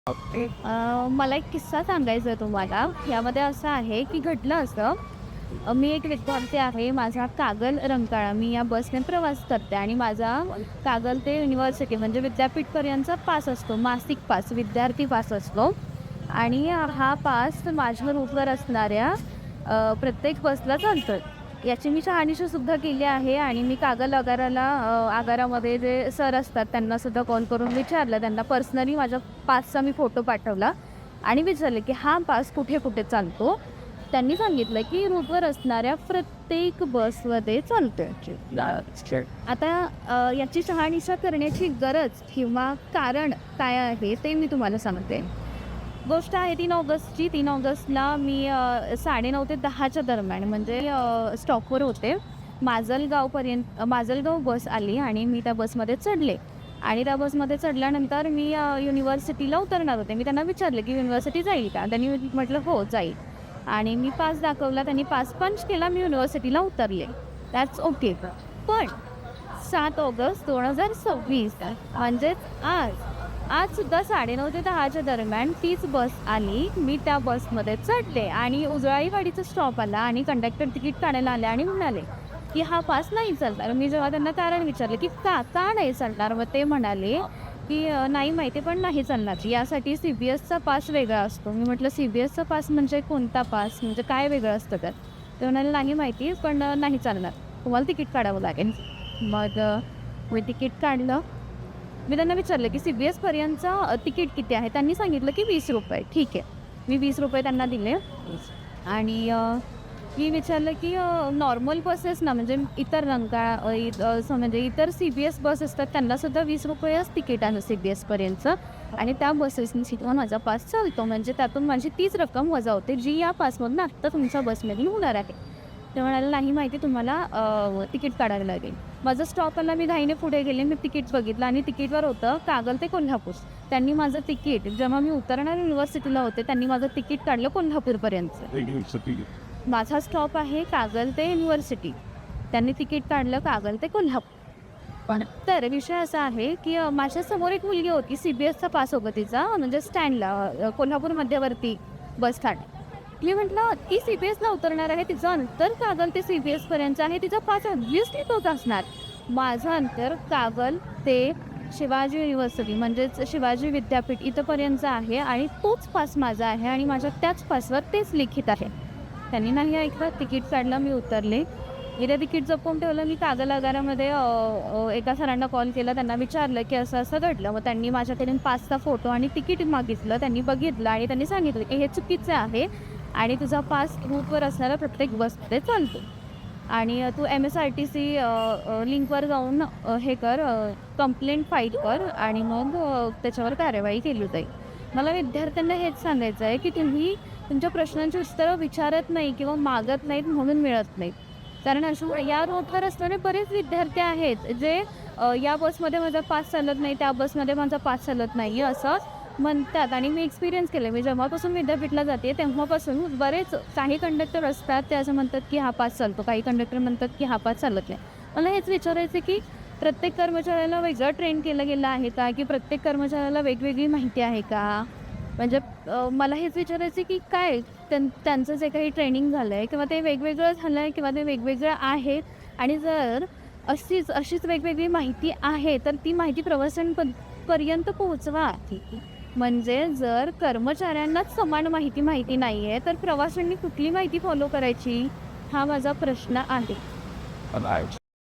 मला एक किस्सा सांगायचा आहे तुम्हाला. यामध्ये असं आहे की घडलं असं, मी एक विद्यार्थी आहे. माझा कागल रंकाळा, मी या बसने प्रवास करते आणि माझा कागल ते युनिव्हर्सिटी म्हणजे विद्यापीठपर्यंतचा पास असतो, मासिक पास, विद्यार्थी पास असतो. आणि हा पास माझ्या रूटवर असणाऱ्या प्रत्येक बसला चालतो. याची मी शहानिशा केली आहे आणि मी कागल आगारामध्ये जे सर असतात त्यांनासुद्धा कॉल करून विचारलं. त्यांना पर्सनली माझ्या पासचा मी फोटो पाठवला आणि विचारले की हा पास कुठे कुठे चालतो. त्यांनी सांगितलं की रूटवर असणाऱ्या प्रत्येक बसमध्ये चालतोय. आता याची शहानिशा करण्याची गरज किंवा कारण काय आहे ते मी तुम्हाला सांगते. गोष्ट आहे 3 ऑगस्टची. 3 ऑगस्टला मी 9:30 ते 10च्या दरम्यान म्हणजे स्टॉपवर होते. माजलगाव बस आली आणि मी त्या बसमध्ये चढले आणि त्या बसमध्ये चढल्यानंतर मी युनिव्हर्सिटीला उतरणार होते. मी त्यांना विचारलं की युनिव्हर्सिटी जाईल का? त्यांनी म्हटलं हो जाईल आणि मी पास दाखवला. त्यांनी पास पंच केला. मी युनिव्हर्सिटीला उतरले. That's okay. पण 7 ऑगस्ट 2026 म्हणजेच आजसुद्धा 9:30 ते 10च्या दरम्यान तीच बस आली. मी त्या बसमध्ये चढले आणि उजळाईवाडीचा स्टॉप आला आणि कंडक्टर तिकीट काढायला आले आणि म्हणाले की हा पास नाही चालणार. मी जेव्हा त्यांना कारण विचारलं की का नाही चालणार, मग ते म्हणाले की नाही माहिती पण नाही चालणार. यासाठी CBSचा पास वेगळा असतो. मी म्हटलं CBSचा पास म्हणजे कोणता पास, म्हणजे काय वेगळं असतं त्यात? ते म्हणाले नाही माहिती पण नाही चालणार, तुम्हाला तिकीट काढावं लागेल. मग मी तिकीट काढलं. मी त्यांना विचारलं की CBSपर्यंतचं तिकीट किती आहे? त्यांनी सांगितलं की ₹20. ठीक आहे. मी ₹20 त्यांना दिले आणि मी विचारलं की नॉर्मल बसेस ना, म्हणजे इतर म्हणजे इतर CBS बस असतात त्यांनासुद्धा ₹20च तिकीट आहे CBSपर्यंतचं आणि त्या बसेसनी सुद्धा माझा पास चालतो. म्हणजे त्यातून माझी तीच रक्कम वजा होते जी या पासमधून आत्ता तुमच्या बसमधून होणार आहे. ते म्हणाले नाही माहिती, तुम्हाला तिकीट काढायला लागेल. माझं स्टॉप आला. मी घाईने पुढे गेले. मी तिकीट बघितलं आणि तिकीटवर होतं कागल ते कोल्हापूर. त्यांनी माझं तिकीट जेव्हा मी उतरणार युनिव्हर्सिटीला होते त्यांनी माझं तिकीट काढलं कोल्हापूरपर्यंतचं. माझा स्टॉप आहे कागल ते युनिव्हर्सिटी. त्यांनी तिकीट काढलं कागल ते कोल्हापूर. तर विषय असा आहे की माझ्यासमोर एक मुलगी होती. CBSचा पास होता तिचा, म्हणजे स्टँडला कोल्हापूर मध्यवर्ती बस स्थानक. मी म्हटलं ती CBSला उतरणार आहे, तिचं अंतर कागल ते CBSपर्यंत आहे, तिचा पास ऑब्व्हियसली तोच असणार. माझं अंतर कागल ते शिवाजी युनिव्हर्सिटी म्हणजेच शिवाजी विद्यापीठ इथंपर्यंत आहे आणि तोच पास माझा आहे आणि माझ्या त्याच पासवर तेच लिखित आहे. त्यांनी नाही ऐकलं. तिकीट काढलं. मी उतरले. मी ते तिकीट जपून ठेवलं. मी कागल आगारामध्ये एका सरांना कॉल केला. त्यांना विचारलं की असं असं घडलं. मग त्यांनी माझ्याकडून पासचा फोटो आणि तिकीट मागितलं. त्यांनी बघितलं आणि त्यांनी सांगितलं की हे चुकीचं आहे आणि तुझा पास रूटवर असणाऱ्या प्रत्येक बसमध्ये चालतो आणि तू MSRTC लिंकवर जाऊन हे कर, कंप्लेंट फाईल कर आणि मग त्याच्यावर कार्यवाही केली जाईल. मला विद्यार्थ्यांना हेच सांगायचं आहे की तुम्ही तुमच्या प्रश्नांची उत्तरं विचारत नाही किंवा मागत नाहीत म्हणून मिळत नाहीत. कारण अशा या रूटवर असणारे बरेच विद्यार्थी आहेत जे या बसमध्ये माझा पास चालत नाही, त्या बसमध्ये माझा पास चालत नाही असं म्हणतात आणि मी एक्सपिरियन्स केलं. मी जेव्हापासून विद्यापीठला जाते तेव्हापासून काही कंडक्टर असतात ते असं म्हणतात की हा पास चालतो, काही कंडक्टर म्हणतात की हा पास चालत नाही. मला हेच विचारायचं की प्रत्येक कर्मचाऱ्याला वेगळं ट्रेन केलं गेलं आहे का, की प्रत्येक कर्मचाऱ्याला वेगवेगळी माहिती आहे का? म्हणजे मला हेच विचारायचं की काय त्यांचं जे काही ट्रेनिंग झालं आहे किंवा ते वेगवेगळं झालं आहे किंवा ते वेगवेगळं आहे आणि जर अशीच वेगवेगळी माहिती आहे तर ती माहिती प्रवाशांपर्यंत पोहोचवा. म्हणजे जर कर्मचाऱ्यांनाच समान माहिती नाही आहे तर प्रवाशांनी कुठली माहिती फॉलो करायची, हा माझा प्रश्न आहे.